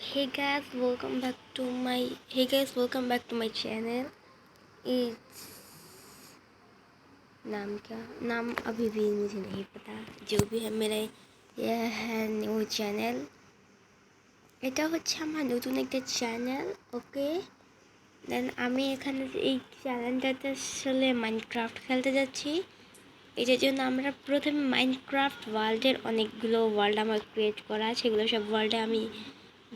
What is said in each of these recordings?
Hey guys, welcome back to my channel. It's नाम क्या नाम अभी भी मुझे नहीं पता, जो भी है मेरे यह है न्यू চ্যানেল। এটা হচ্ছে আমার নতুন একটা চ্যানেল। ওকে, দেন আমি এখানে এই চ্যানেলটাতে আসলে মাইনক্রাফট খেলতে যাচ্ছি। এটার জন্য আমরা প্রথমে মাইনক্রাফট ওয়ার্ল্ডের অনেকগুলো ওয়ার্ল্ড আমার ক্রিয়েট করা আছে, সেগুলো সব ওয়ার্ল্ডে আমি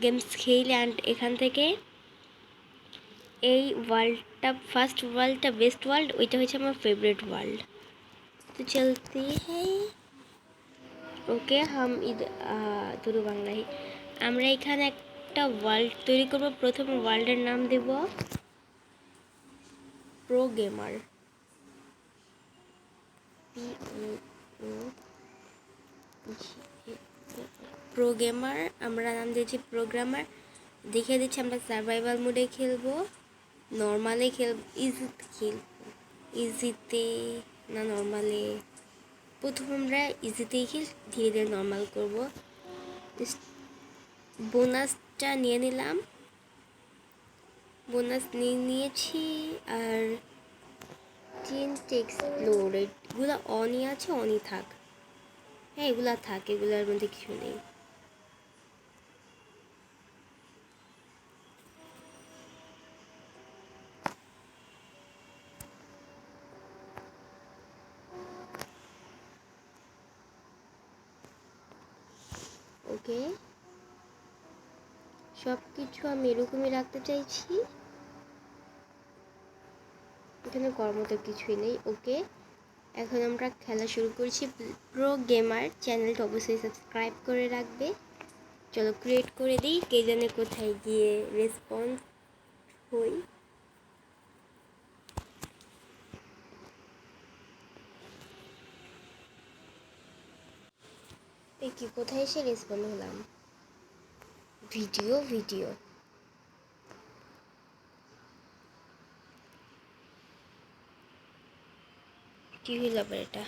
গেমস খেলি। অ্যান্ড এখান থেকে এই वर्ल्डটা फर्स्ट वर्ल्डটা बेस्ट वर्ल्ड ওইটা হচ্ছে আমার फेवरेट वर्ल्ड। तो चलते हैं। ওকে हम इधर দুরু বাংলায় আমরা এখানে একটা ওয়ার্ল্ড তৈরি করব। প্রথম ওয়ার্ল্ডের নাম দেব প্রো গেমার, প্রো গেমার আমরা নাম দিয়েছি প্রোগ্রামার। দেখিয়ে দিচ্ছি আমরা সার্ভাইভাল মোডে খেলবো, নর্মালে খেলব, ইজিতে না নর্মালে। প্রথম আমরা ইজিতেই খেল, ধীরে ধীরে নর্মাল করব। বোনাসটা নিয়ে নিলাম, বোনাস নিয়েছি। আর টিএনটি এক্সপ্লোর এগুলো অনই আছে, অনই থাক। হ্যাঁ এগুলো থাক, এগুলোর মধ্যে কিছু নেই। ওকে, সব কিছু আমি এরকমই রাখতে চাইছি, এখানে করার মতো কিছুই নেই। ওকে, এখন আমরা খেলা শুরু করছি। প্রো গেমার চ্যানেলটা অবশ্যই সাবস্ক্রাইব করে রাখবে। চলো ক্রিয়েট করে দিই, কে জানে কোথায় গিয়ে রেসপন্স হই। এই কি কোথায় এসে রেসপন্স হলাম? ভিডিও কি হইল আবার এটা?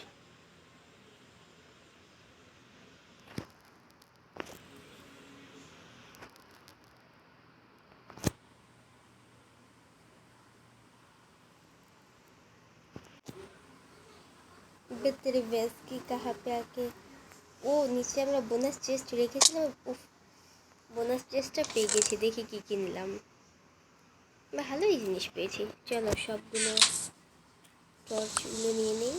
तेरे बेस की कहाँ पे आके ও নিচে আমরা বোনাস চেস্ট রেখেছিলাম। বোনাস চেস্টটা পেয়ে গেছি, দেখি কি কি নিলাম। ভালোই জিনিস পেয়েছি। চলো সবগুলো টর্চগুলো নিয়ে নিই।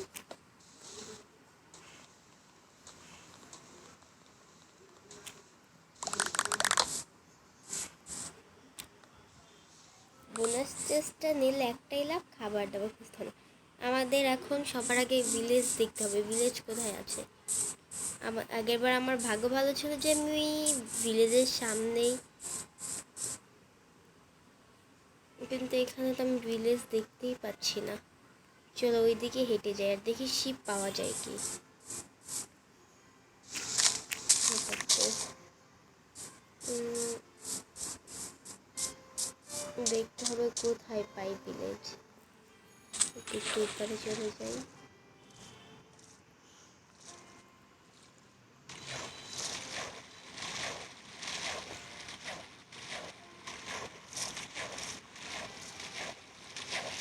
বোনাস চেস্টটা নিলে একটাই লাভ, খাবার দাবার খুঁজতে হবে আমাদের। এখন সবার আগে ভিলেজ দেখতে হবে, ভিলেজ কোথায় আছে। আগেরবার আমার ভাগ্য ভালো ছিল যে আমি ভিলেজের সামনেই, কিন্তু এখানে তো আমি ভিলেজ দেখতেই পাচ্ছি না। চলো ওইদিকে হেঁটে যাই আর দেখি শিপ পাওয়া যায় কি। দেখতে হবে কোথায় পাই ভিলেজ। একটু উপরে চলে যাই।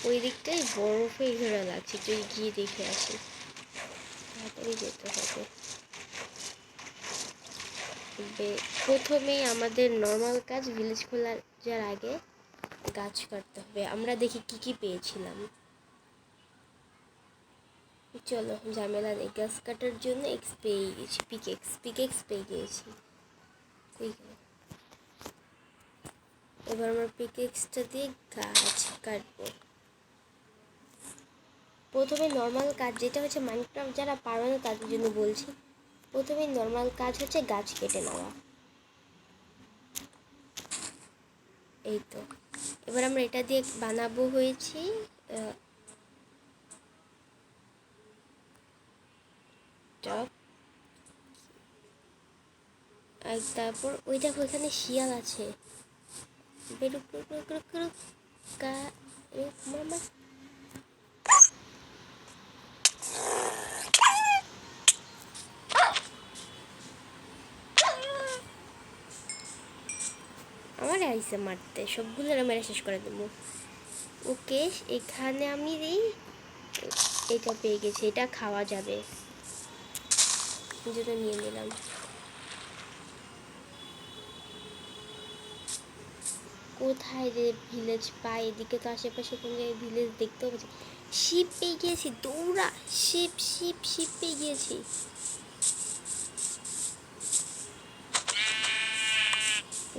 ওই দিকটাই বরফে ঘেরা লাগছে, তুই গিয়ে দেখে আসি, তাড়াতাড়ি যেতে হবে। প্রথমেই আমাদের নর্মাল কাজ, ভিলেজ খোলার যার আগে গাছ কাটতে হবে। আমরা দেখি কি কি পেয়েছিলাম। চলো ঝামেলা নেই, গাছ কাটার জন্য এক্স পেয়ে গেছি, পিকেক্স পেয়ে গিয়েছি। এবার আমরা পিকেক্সটা দিয়ে গাছ কাটবো। প্রথমে নর্মাল কাজ যেটা হচ্ছে মাইনক্রাফট যারা পারবে না তাদের জন্য বলছি, প্রথমে নর্মাল কাজ হচ্ছে গাছ কেটে নেওয়া। এই তো এবার আমরা এটা দিয়ে বানাবো হয়েছি টপ। আর তারপর ওই দেখো ওইখানে শিয়াল আছে, বেরুক মামা। আমার আইসে মারতে, সবগুলো মেরে শেষ করে দেবো। ওকে, এখানে আমি এটা পেয়ে গেছি, এটা খাওয়া যাবে, যেটা নিয়ে নিলাম। কোথায় যে ভিলেজ পাই? এদিকে তো আশেপাশে কোন জায়গায় ভিলেজ দেখতেও পাচ্ছি। শিপ পেয়ে গিয়েছি, দৌড়া! শিপ শিপ শিপ পেয়ে গিয়েছি।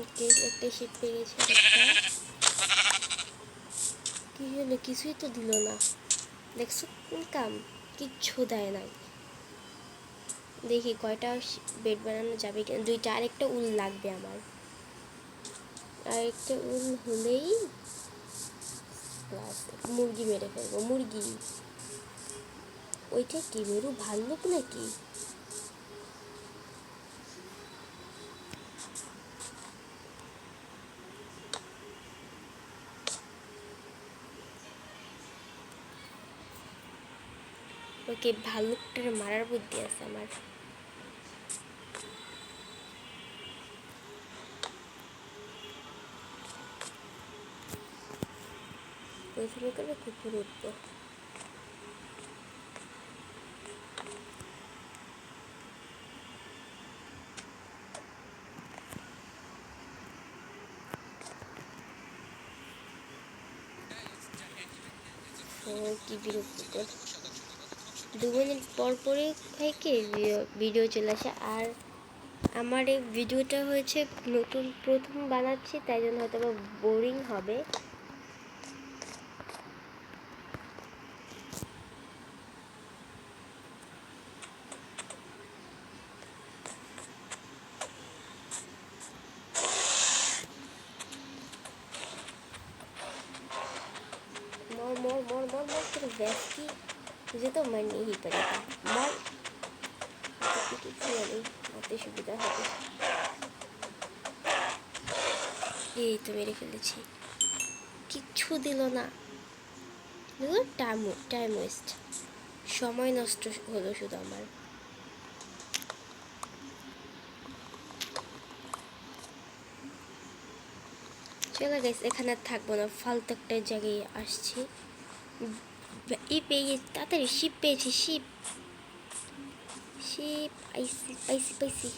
ওকে, একটা শিপ পেয়ে গেছি। কি হলো? কিছুই তো দিল না। দেখছো কাম, কিচ্ছু দেয় নাই। দেখি কয়টা বেড বানানো যাবে কিনা। দুইটা, আরেকটা উল লাগবে আমার। আরেকটা উল হলেই মুরগি মেরে ফেলবো। মুরগি, ওইটা কি মেরু ভাল্লুক নাকি? ওকে, ভাল্লুকটার মারার বুদ্ধি আছে আমার। প্রথমে করে কুকুর উঠবো। কি বিরক্তিকর, 2 মিনিট পর পরে থেকে ভিডিও চলে আসে। আর আমার এই ভিডিওটা হয়েছে নতুন, প্রথম বানাচ্ছি, তাই জন্য হয়তো বা বোরিং হবে। मर मर मर मर मर, तेरे वैस की तुझे तो मर नहीं पड़ेगा। मर, আতে সুবিধা হবে। এই তো মেরে ফেলেছি, কিচ্ছু দিল না। টাইম ওয়েস্ট, সময় নষ্ট হলো শুধু আমার। চলো গাইস, এখানে আর থাকবো না, ফালতু একটা জায়গায় আসছি। পেয়ে গেছি, তাড়াতাড়ি শিপ পেয়েছি। শিপ শিপ পাইছি পাইছি পাইছি।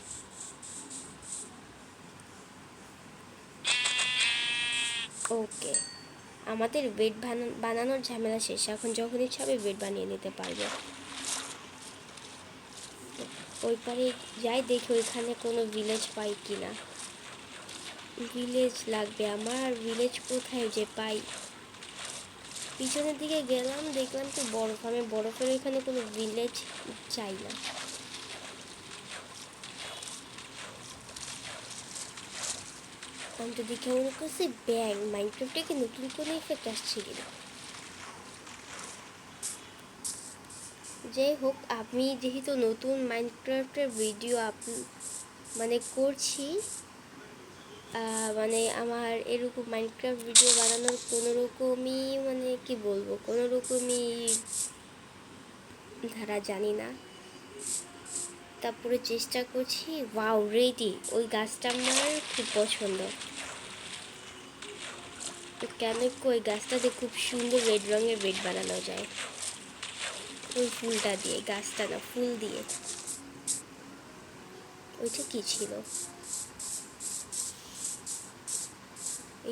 ওকে, আমাদের বেড বানানোর ঝামেলা শেষ। এখন যখন ইচ্ছা হবে বেড বানিয়ে নিতে পারবো। ওই পারে যাই, দেখি ওইখানে কোনো ভিলেজ পাই কিনা। ভিলেজ লাগবে আমার। ভিলেজ কোথায় যে পাই? পিছনের দিকে গেলাম, দেখলাম তো বরফ। আমি বরফের ওইখানে কোনো ভিলেজ চাই না। আমি তো দেখে মনে করছি ব্যাং মাইনক্রাফটে কি নতুন কোনো ইফেক্ট আসছে কিনা। যাই হোক, আমি যেহেতু নতুন মাইনক্রাফটের ভিডিও মানে করছি, মানে আমার এরকম মাইনক্রাফট ভিডিও বানানোর কোনো রকমই, মানে কি বলবো, কোনো রকমই ধারা জানি না। তারপরে চেষ্টা করছি। Wow, ready! ওই গাছটা আমার খুব পছন্দ। কেন ওই গাছটাতে খুব সুন্দর রেড রঙের বেড বানানো যায়। ওই ফুলটা দিয়ে, গাছটা না, ফুল দিয়ে। ওইটা কি ছিল?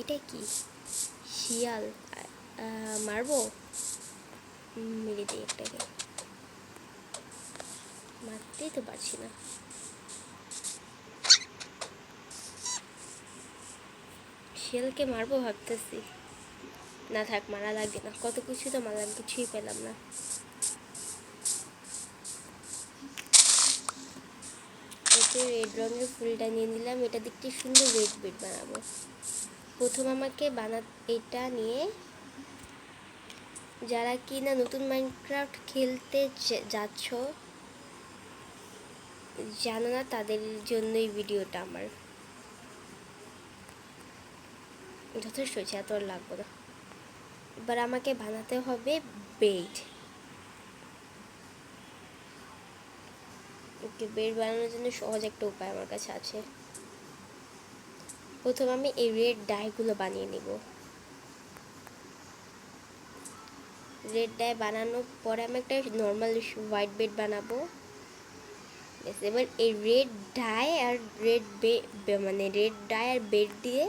এটা কি? শিয়াল? মারবো? মেরে দিই একটাকে। মারতেই তো পারছি না। শিয়ালকে মারবো ভাবতেছি। না থাক, মারা লাগবে না। কত কিছু তো মারলাম, কিছুই পেলাম না। ওকে, রেড রঙের ফুলটা নিয়ে নিলাম। এটা দেখতে সুন্দর রেড বেড বানাবো। প্রথম আমাকে এটা নিয়ে, যারা কি না নতুন মাইনক্রাফট খেলতে যাচ্ছ, জানো না, তাদের জন্যই ভিডিওটা আমার। যথেষ্ট হয়েছে, এত লাগবে না। এবার আমাকে বানাতে হবে বেড। ওকে, বেড বানানোর জন্য সহজ একটা উপায় আমার কাছে আছে। প্রথমে আমি এই রেড ডাইগুলো বানিয়ে নিব। রেড ডাই বানানোর পরে আমি একটা নর্মাল হোয়াইট বেড বানাবো। এবার এই রেড ডাই আর মানে রেড ডাই আর বেড দিয়ে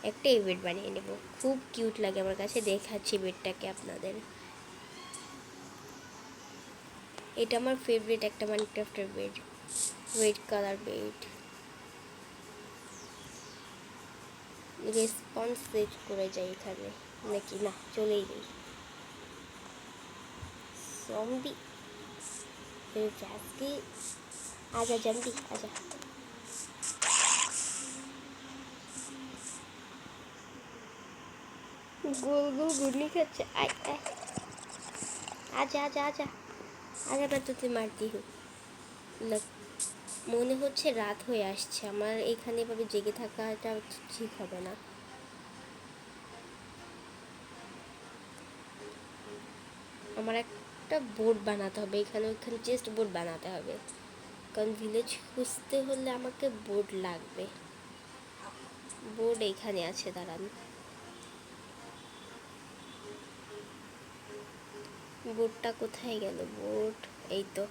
একটা এই বেড বানিয়ে নেব। খুব কিউট লাগে আমার কাছে, দেখাচ্ছি বেডটাকে আপনাদের। এটা আমার ফেভারিট একটা মাইনক্রাফটের bed, red colour bed. Response set করে যাই এখানে, নাকি না চলেই নেই জম্বি। আজকে আজা জম্বি আজা। গোল গোল ঘুরনি খাচ্ছে। আয় আয় আজা আজা আজা আজা, मैं तुझे मारती हूँ। মনে হচ্ছে রাত হয়ে আসছে, আমার এখানে এভাবে জেগে থাকাটা ঠিক হবে না। আমার একটা বোর্ড বানাতে হবে, ওইখানে চেস্ট বোর্ড বানাতে হবে, কারণ ভিলেজ খুঁজতে হলে আমাকে বোর্ড লাগবে। বোর্ড এইখানে আছে, দাঁড়ান। বোর্ডটা কোথায় গেল? বোর্ড এই তো।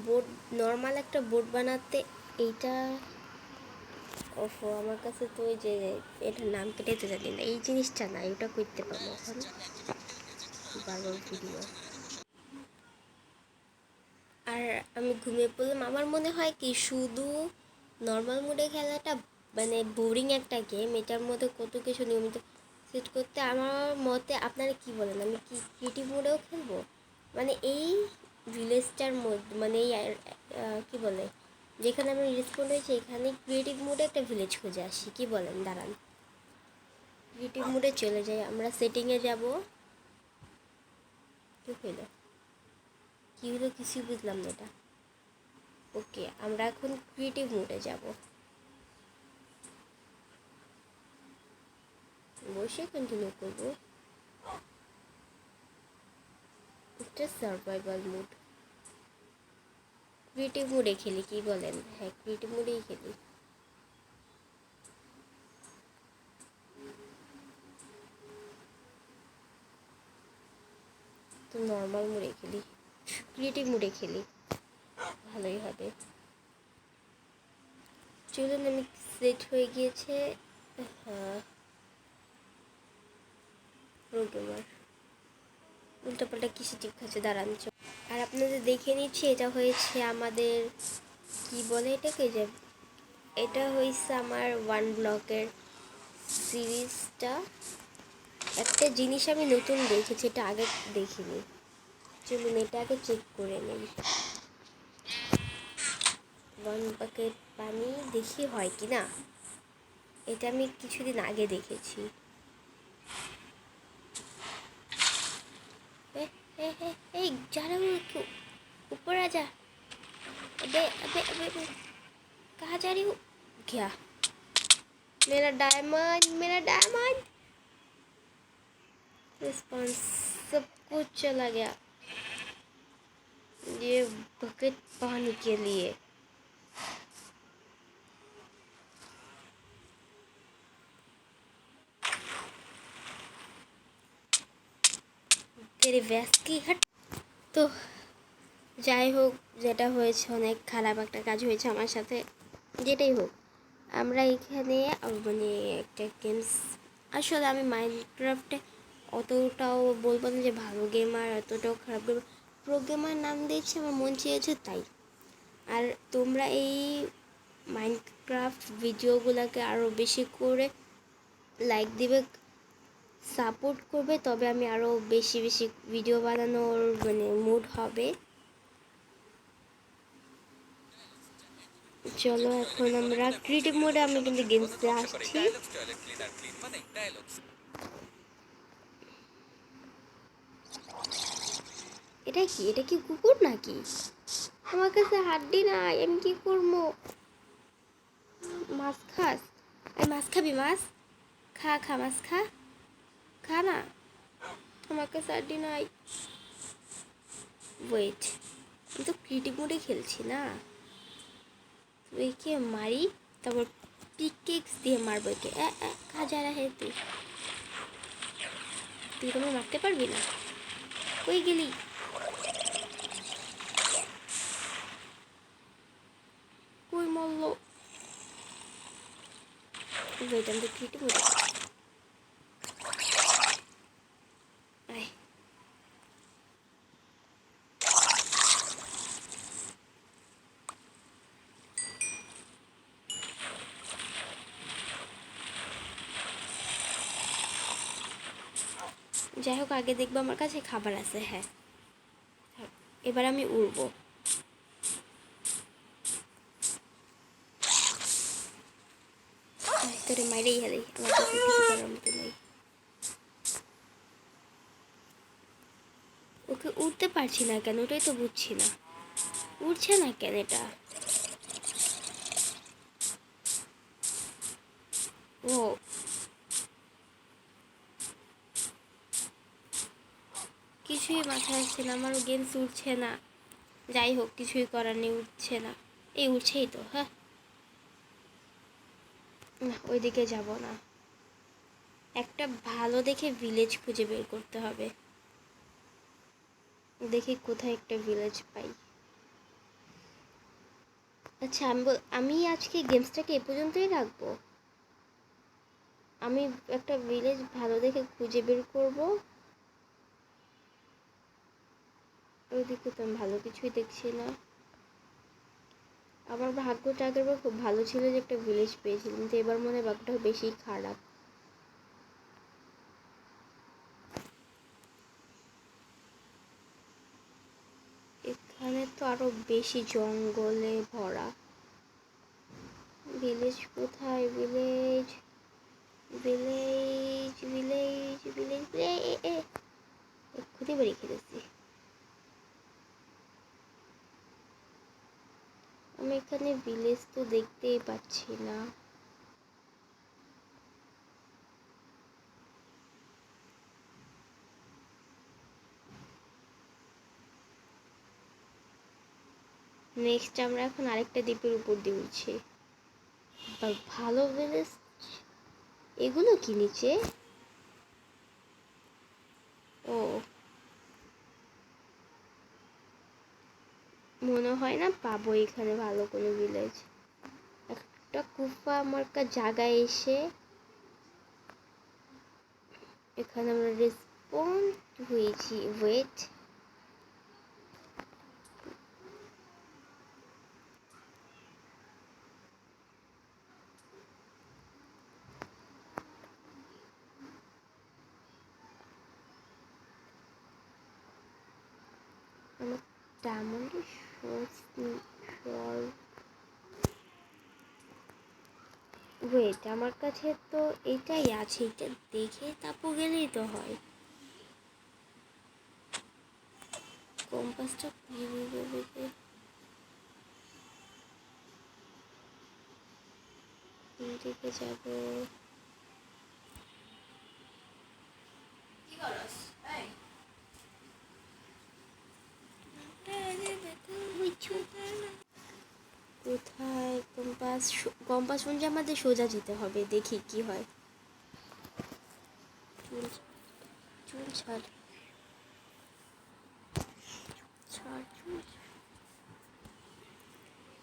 বোর্ড নর্মাল একটা বোর্ড বানাতে এইটা, ওফো আমার কাছে তো ওই যে এটার নাম কেটে তো জানি না, এই জিনিসটা না, ওটা করতে পারবো এখন বারবার ভিডিও। আর আমি ঘুমিয়ে পড়লাম। আমার মনে হয় কি শুধু নর্মাল মোডে খেলাটা মানে বোরিং একটা গেম, এটার মধ্যে কত কিছু নিয়মিত সেট করতে। আমার মতে আপনারা কি বলেন, আমি কি ক্রিয়েটিভ মোডেও খেলবো? মানে এই ভিলেজটার মধ্যে, মানে এই কি বলে, যেখানে আমি রেসপন্ড হয়েছি এখানে ক্রিয়েটিভ মোডে একটা ভিলেজ খুঁজে আসি, কি বলেন? দাঁড়ান ক্রিয়েটিভ মোডে চলে যাই, আমরা সেটিংয়ে যাব। কি হইলো, কী হলো কিছুই বুঝলাম না এটা। ওকে, আমরা এখন ক্রিয়েটিভ মোডে যাব। বসে কন্টিনিউ করবো। এটা সার্ভাইভাল মোড। ক্রিয়েটিভ মোডে খেলি, কি বলেন? হ্যাঁ, ক্রিয়েটিভ মোডেই খেলি। তো নর্মাল মোডে খেলি, ক্রিয়েটিভ মোডে খেলি, ভালোই হবে। চলুন, আমি সেট হয়ে গিয়েছে। হ্যাঁ, প্রোগ্রামার উল্টাপাল্টা কিসে টিপ খাচ্ছে, দাঁড়ান। আর আপনাদের দেখে নিচ্ছি, এটা হয়েছে আমাদের কি বলে এটাকে, যে এটা হয়েছে আমার ওয়ান ব্লকের সিরিজটা। একটা জিনিস আমি নতুন দেখেছি, এটা আগে দেখিনি। চলুন এটা আগে চেক করে নিই। ওয়ান বাকেট পানি দেখি হয় কি না। এটা আমি কিছুদিন আগে দেখেছি। এই যারা একটু ऊपर आ जा। अबे अबे अबे अबे कहाँ जा रही हूँ? क्या मेरा डायमंड रिस्पॉन्स सब कुछ चला गया ये बकेट पानी के लिए। तेरे वैस की हट। তো যাই হোক, যেটা হয়েছে অনেক খারাপ একটা কাজ হয়েছে আমার সাথে। যেটাই হোক, আমরা এখানে মানে একটা গেমস, আসলে আমি মাইনক্রাফটে অতটাও বলবো না যে ভালো গেমার, অতটাও খারাপ গেমার, প্রো গেমার নাম দিয়েছি, আমার মন চেয়েছে তাই। আর তোমরা এই মাইনক্রাফট ভিডিওগুলোকে আরও বেশি করে লাইক দিবে, সাপোর্ট করবে, তবে আমি আরও বেশি বেশি ভিডিও বানানোর মানে মুড হবে। চলো এখন আমরা ক্রিয়েটিভ মোডে, আমি কিন্তু গেমসে আসছি। এটা কি, এটা কি কুকুর নাকি? আমার কাছে হাড্ডি নাই, আমি কি করবো? মাছ খাস? এই মাছ খাবি? মাছ খা, খা মাছ খা, খা না। আমার কাছে হাড্ডি নাই। ওয়েট, আমি তো ক্রিয়েটিভ মোডে খেলছি না, একে মারি তারপর পিকেক্স দিয়ে মারবো কে কাজা রাহে তুই তুই তোমার মারতে পারবি না কই গেলি কই মরলো ওয়েট আমি তো ফিটে মরে যাই হোক আগে দেখবো আমার কাছে খাবার আছে হ্যাঁ এবার আমি উড়বো তোরে মাইরেই হেলাই আমার কাছে কিছু করার মতো নেই ওকে উঠতে পারছি না কেন ওটাই তো বুঝছি না উঠছে না কেন এটা ও কিছুই মাথায় আসছে না আমারও গেমস উঠছে না যাই হোক কিছুই করার নেই উঠছে না এই উঠছেই তো হ্যাঁ না ওইদিকে যাব না একটা ভালো দেখে ভিলেজ খুঁজে বের করতে হবে দেখি কোথায় একটা ভিলেজ পাই আচ্ছা আমি আজকে গেমসটাকে এ পর্যন্তই রাখবো আমি একটা ভিলেজ ভালো দেখে খুঁজে বের করবো ওইদিকে তো আমি ভালো কিছুই দেখছি না আমার ভাগ্যটা আগেরবার খুব ভালো ছিল যে একটা ভিলেজ পেয়েছিলাম কিন্তু এবার মনে হয় ভাগ্যটা বেশি খারাপ এখানে তো আরো বেশি জঙ্গলে ভরা ভিলেজ কোথায় ভিলেজ ভিলেজ ভিলেজ ভিলেজ এক্ষুনি বাড়ি খেতেছি আমি এখানে ভিলেজ তো দেখতেই পাচ্ছি না নেক্সট আমরা এখন আরেকটা দ্বীপের উপর দিয়ে উঠছি ভালো ভিলেজ এগুলো কি নিচে ও মনে হয় না পাবো এখানে ভালো কোনো ভিলেজ একটা কুফা মার্কা জায়গায় এসে এখানে আমরা রেসপন্ড হয়েছি ওয়েট আমার ডায়মন্ড ওয়েট আমার কাছে তো এটাই আছে এটা দেখে তারপর গেলেই তো হয় কম্পাসটা কোন দিকে যাব কোথায় কম্পাস কম্পাস অনুযায়ী আমাদের সোজা যেতে হবে দেখি কি হয় চুল চুল ছাড় ছাড় চুল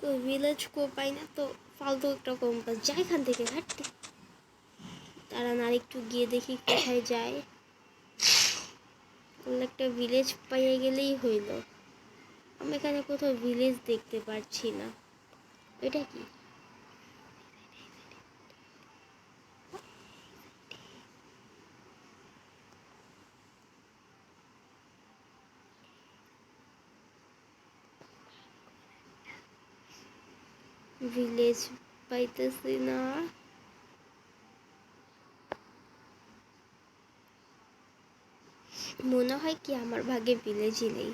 তো ভিলেজ কো পাই না তো ফালতু একটা কম্পাস যাই এখান থেকে হাঁটতে তারা না একটু গিয়ে দেখি কোথায় যায় একটা ভিলেজ পাইয়ে গেলেই হইল আমি এখানে কোথাও ভিলেজ দেখতে পারছি না এটা কি ভিলেজ পাইতেছি না মনে হয় কি আমার ভাগে ভিলেজই নেই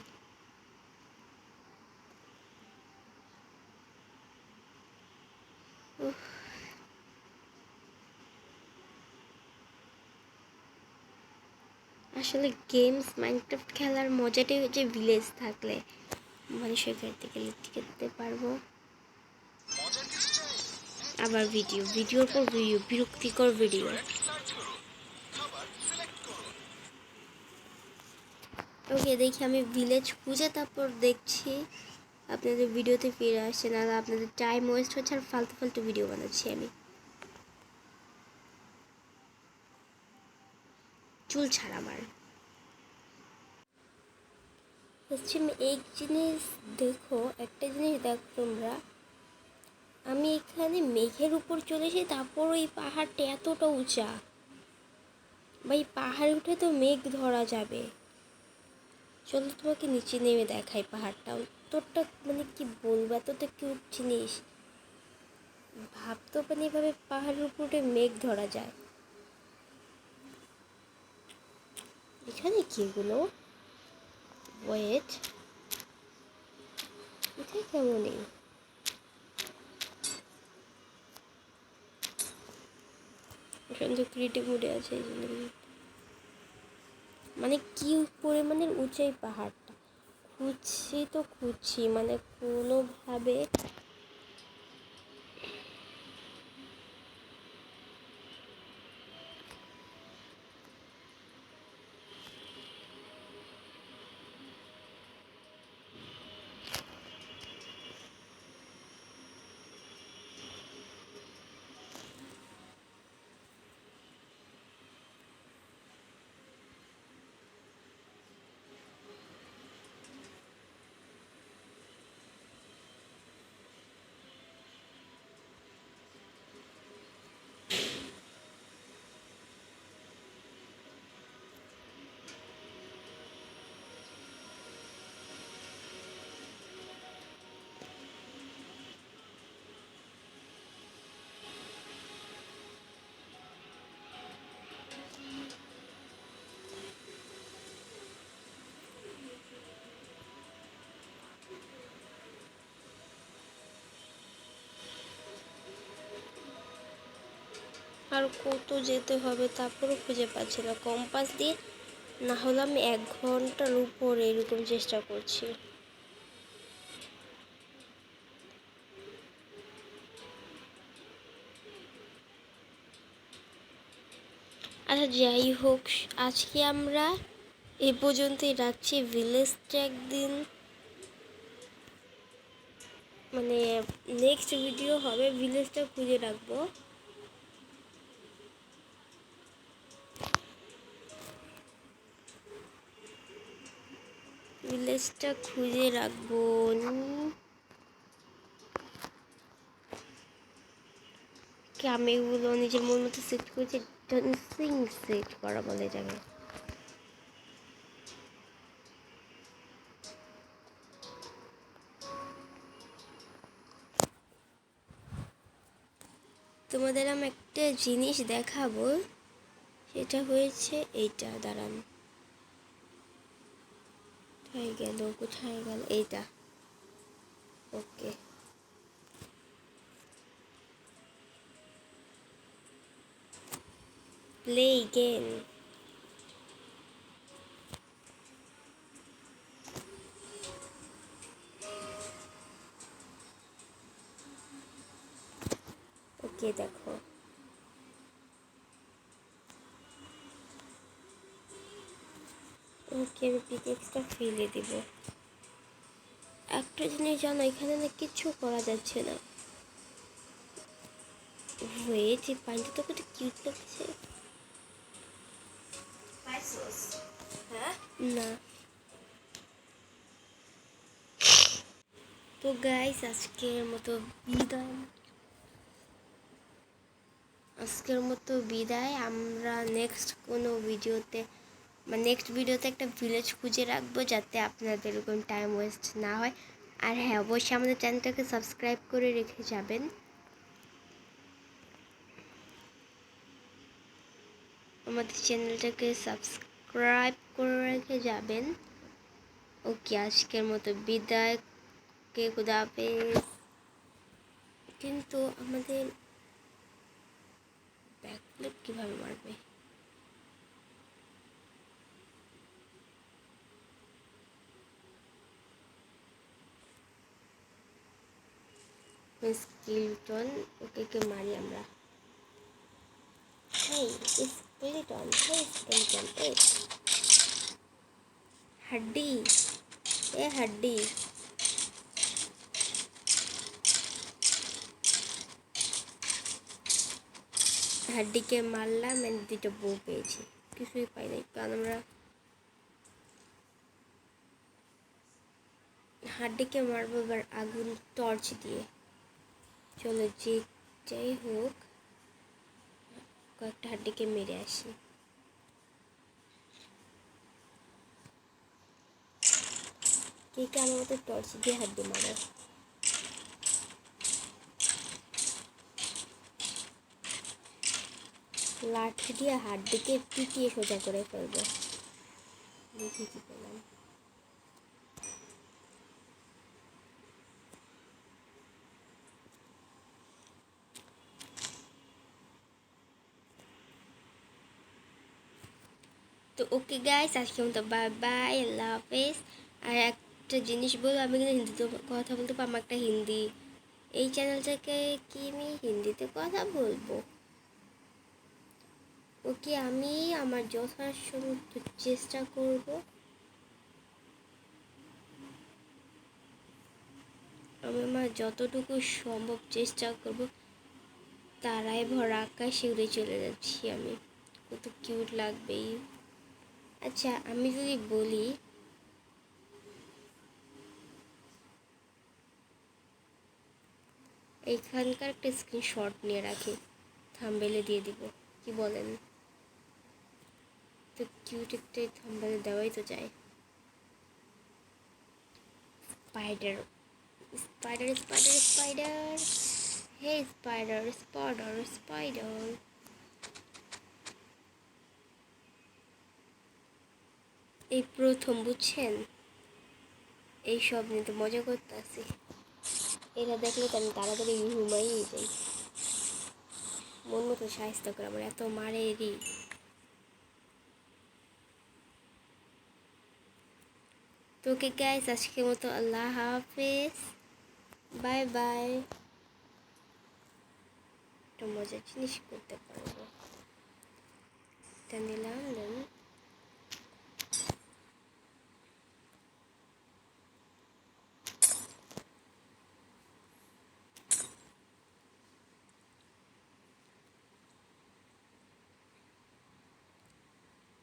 আসলে গেমস মাইনক্রাফট খেলার মজাটাই হচ্ছে ভিলেজ থাকলে মানুষের ঘর থেকে লিখতে পারবো আবার ভিডিওর পর ভিডিও, বিরক্তিকর ভিডিও। ওকে, দেখি আমি ভিলেজ খুঁজে তারপর দেখছি আপনাদের ভিডিওতে ফিরে আসছে, না আপনাদের টাইম ওয়েস্ট হচ্ছে আর ফালতু ফালতু ভিডিও বানাচ্ছি আমি। চুল ছাড়া আমার হচ্ছে এক জিনিস দেখো, একটা জিনিস দেখো তোমরা, আমি এখানে মেঘের উপর চলে এসে তারপর ওই পাহাড়টা এতটা উঁচা, ভাই পাহাড়ে উঠে তো মেঘ ধরা যাবে। চলো তোমাকে নিচে নেমে দেখাই পাহাড়টা, তোরটা মানে কি বলবো, এতটা কিউট জিনিস ভাবতো, মানে এভাবে পাহাড়ের উপর উঠে মেঘ ধরা যায়। এখানে কি এগুলো, ওয়েট, এটা কেমনই সুন্দর ক্রিয়েটিভ মুডে আছে এই জন্য। মানে কি পরিমাণের উঁচাই পাহাড়টা, খুঁজছি মানে কোনোভাবে। আর কত যেতে হবে তারপরও খুঁজে পাচ্ছি না কম্পাস দিয়ে, না হলে আমি 1 ঘন্টার উপরে এরকম চেষ্টা করছি। আচ্ছা যাই হোক, আজকে আমরা এ পর্যন্তই রাখছি। ভিলেজটা একদিন মানে নেক্সট ভিডিও হবে, ভিলেজটা খুঁজে রাখবো। ভিলেজটা খুঁজে রাখবো। আমি এগুলো নিজের মন মতো সেট করেছি, ডান্সিং সেট করা বলে যাবে। তোমাদের আমি একটা জিনিস দেখাবো, সেটা হয়েছে এইটা, দাঁড়ান কোথায় গেল এইটা। ওকে, প্লে গেম। ওকে দেখো, ওকে আমি পিকেক্সটা ফেলে দেব। একটা জিনিস জানো, এখানে না কিচ্ছু করা যাচ্ছে না। হয়েছে পানিটা তো কত কিউট লাগছে। না তো গাইস, আজকের মতো বিদায়। আমরা নেক্সট ভিডিওতে একটা ভিলেজ খুঁজে রাখবো, যাতে আপনাদের এরকম টাইম ওয়েস্ট না হয়। আর হ্যাঁ, অবশ্যই আমাদের চ্যানেলটাকে সাবস্ক্রাইব করে রেখে যাবেন। ওকে, আজকের মতো বিদায়, কে খুদা হাফেজ। কিন্তু আমাদের ব্যাকফ্লিপ কিভাবে মারবে? স্কেলিটন ওকে কে মারি আমরা। হেই স্কেলিটন, হেই স্কেলিটন, এই হাড্ডি, এ হাড্ডি। হাড্ডিকে মারলাম, দুটো বউ পেয়েছি। কিছুই পাই নাই, কারণ আমরা হাড্ডিকে মারবো এবার আগুন টর্চ দিয়ে। চলো যাই হোক, কয়েকটা হাড্ডিকে মেরে আসি। কে কে আমার মতো টর্চ দিয়ে হাড্ডি মারো? লাঠি দিয়ে হাড্ডিকে পিটিয়ে সোজা করে ফেলবো। দেখি কি পেলাম। তো ওকে গাইস, আজকে মতো বাই বাই, আল্লাহ হাফেজ। আর একটা জিনিস বলো, আমি কিন্তু হিন্দিতে কথা বলতে পারবো, একটা হিন্দি এই চ্যানেলটাকে কি আমি হিন্দিতে কথা বলবো। ওকে, আমি আমার যথাসাধ্য চেষ্টা করব। আমি আমার যতটুকু সম্ভব চেষ্টা করব। তারাই ভরা আকাশে উড়ে চলে যাচ্ছি আমি, কত কিউট লাগবেই। আচ্ছা আমি যদি বলি, এইখানকার একটা স্ক্রিনশট নিয়ে রাখি, থাম্বনেলে দিয়ে দিব, কি বলেন? তো কিউট একটা থাম্বনেলে দেওয়াই তো যায়। স্পাইডার স্পাইডার স্পাইডার স্পাইডার, হে স্পাইডার স্পাইডার স্পাইডার। এই প্রথম বুঝছেন, এই সব নিয়ে তো মজা করতে আসি। এরা দেখলে তো আমি তাড়াতাড়ি ঘুমাইয়ে যাই, মন মতো সাহায্য করে আমার, এত মারে এরই। তো ওকে গাইস, আজকের মতো আল্লাহ হাফেজ, বাই বাই। একটা মজার জিনিস করতে পারবো, এটা নিলাম। দেন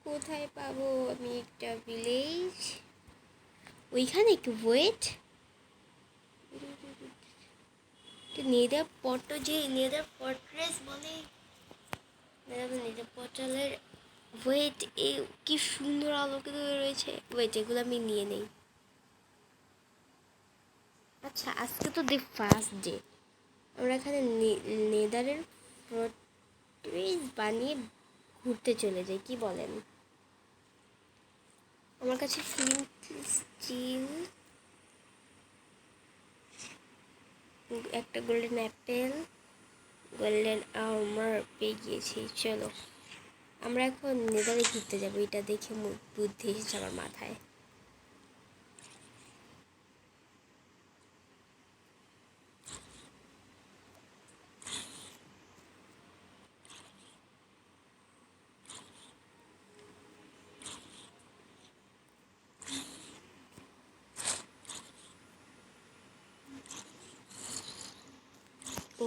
কোথায় পাবো আমি একটা ভিলেজ? ওইখানে একটু ওয়েট, নেদার পট, যে নেদার পট্রেস বলে, নেদার পটলের ওয়েট, এই কি সুন্দর আলোকিত রয়েছে। ওয়েট, এগুলো আমি নিয়ে নেই। আচ্ছা আজকে তো ফার্স্ট ডে, আমরা এখানে নেদারের ফর্ট্রেস বানিয়ে ঘুরতে চলে যাই, কি বলেন? আমার কাছে স্টিল, একটা গোল্ডেন অ্যাপেল, গোল্ডেন আর্মার পেয়ে গিয়েছি। চলো আমরা এখন নেদারে ঘুরতে যাবো। এটা দেখে বুদ্ধি এসেছে আমার মাথায়।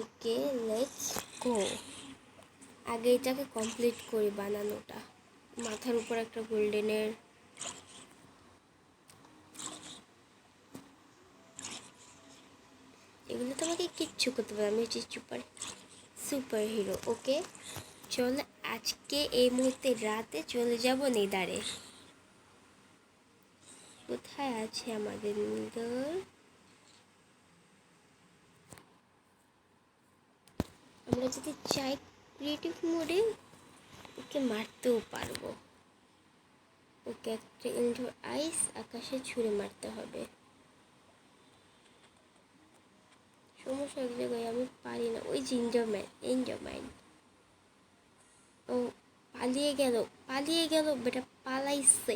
Okay let's go. আগে এটাকে কমপ্লিট করি বানানোটা। মাথার উপর একটা গোল্ডেনের, এগুলো তো আমাকে কিচ্ছু করতে পারে, আমি হচ্ছি সুপার হিরো। ওকে চল, আজকে এই মুহূর্তে রাতে চলে যাব নেদারে। কোথায় আছে আমাদের নেদার? আমরা যদি চাই ক্রিয়েটিভ মোডে ওকে মারতেও পারবো। ওকে একটা ইনডোর আইস আকাশে ছুঁড়ে মারতে হবে। সমস্যা এক জায়গায়, আমি পারি না। ওই যে ইঞ্জারম্যান, ও পালিয়ে গেল বেটা, পালাইছে।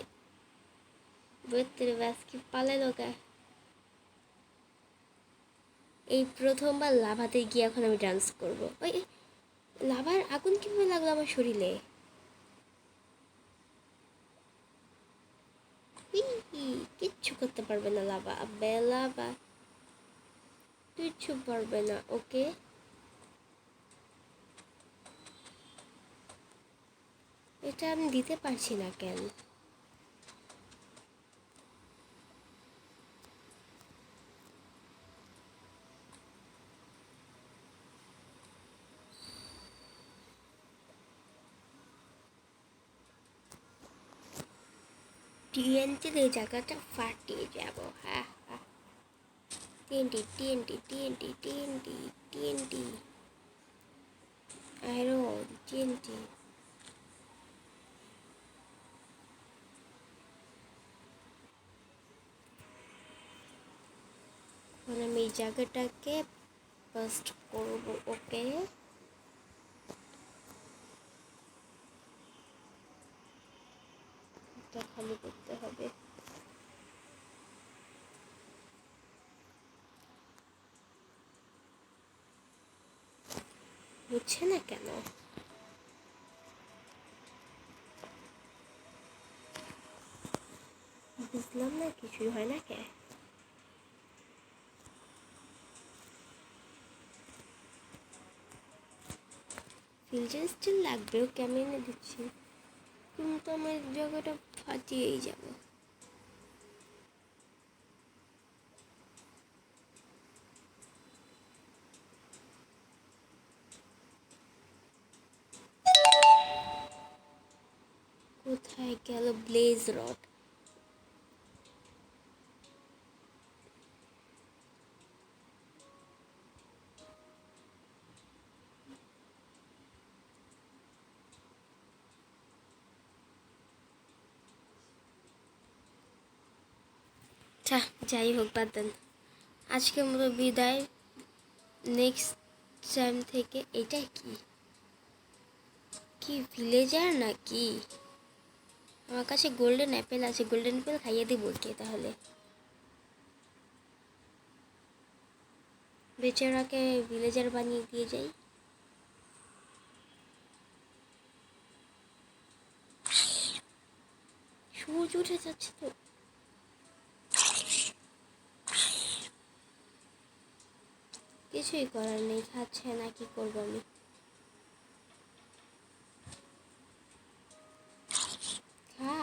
বেতরে ব্যাস কি পালাইলো কে? এই প্রথমবার লাভাতে গিয়ে এখন আমি ডান্স করব। ওই লাভার আগুন কীভাবে লাগলো আমার শরীরে? কিচ্ছু করতে পারবে না লাভা, লাভা কিচ্ছু পারবে না। ওকে, এটা আমি দিতে পারছি না কেন? টিএনটির এই জায়গাটা ফাটিয়ে যাব। হ্যাঁ হ্যাঁ, TNT TNT TNT TNT TNT iron TNT. এখন আমি এই জায়গাটাকে ফার্স্ট করবো। ওকে, এটা খালি করতে হবে। হচ্ছে না কেন? বুঝলাম না, কিছুই হয় না কে? ফিল্টার স্টিল লাগবেও, কেমনে দিচ্ছি? কিন্তু আমার জায়গাটা ফাটিয়েই যাবো। কোথায় গেল ব্লেজ রড? আচ্ছা, যাই হোক, বাদ দেন। আজকের মতো বিদায়। নেক্সট টাইম থেকে। এটা কি কি ভিলেজার নাকি? আমার কাছে গোল্ডেন অ্যাপেল আছে, গোল্ডেন অ্যাপেল খাইয়ে দিব কে তাহলে? বেচারাকে ভিলেজার বানিয়ে দিয়ে যাই। সূর্য উঠে যাচ্ছে তো। কিছুই করার নেই, খাচ্ছে না, কি করবো আমি? খা,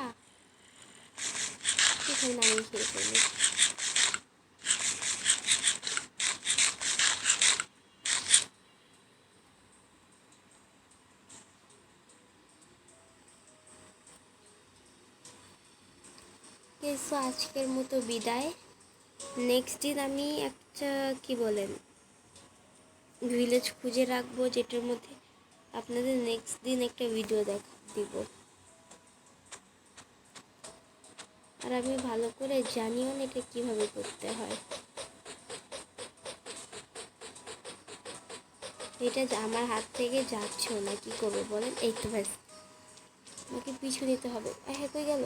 কিছু না, আমি খেয়ে ফেলি। সো আজকের মতো বিদায়। নেক্সট দিন আমি একটা কি বলেন ভিলেজ খুঁজে রাখবো, যেটার মধ্যে আপনাদের নেক্সট দিন একটা ভিডিও দিব। আর আমি ভালো করে জানিও না এটা কীভাবে করতে হয়। এটা আমার হাত থেকে যাচ্ছেও না, কি করবো বলেন? এই তো ব্যাস, আমাকে পিছু নিতে হবে। হ্যাঁ, কই গেল?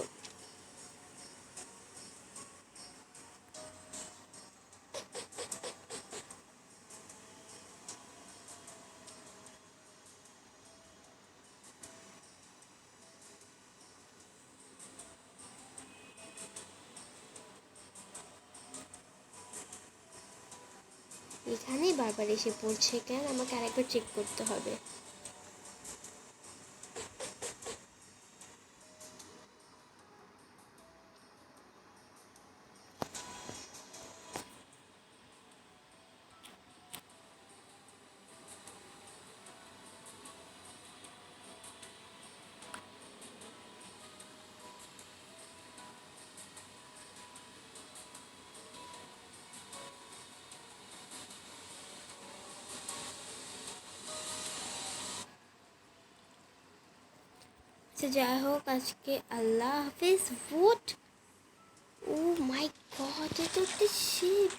এখানেই বারবার এসে পড়ছে কেন? আমাকে আরেকবার চেক করতে হবে। আচ্ছা, যাই হোক, আজকে আল্লাহ হাফিজ। ভোট, ও মাই গড, এটা একটা শিপ।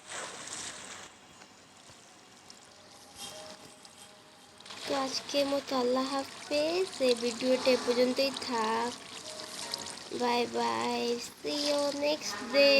তো আজকের মতো আল্লাহ হাফিজ। এই ভিডিওটা এ পর্যন্তই থাক। Bye bye, see you next day.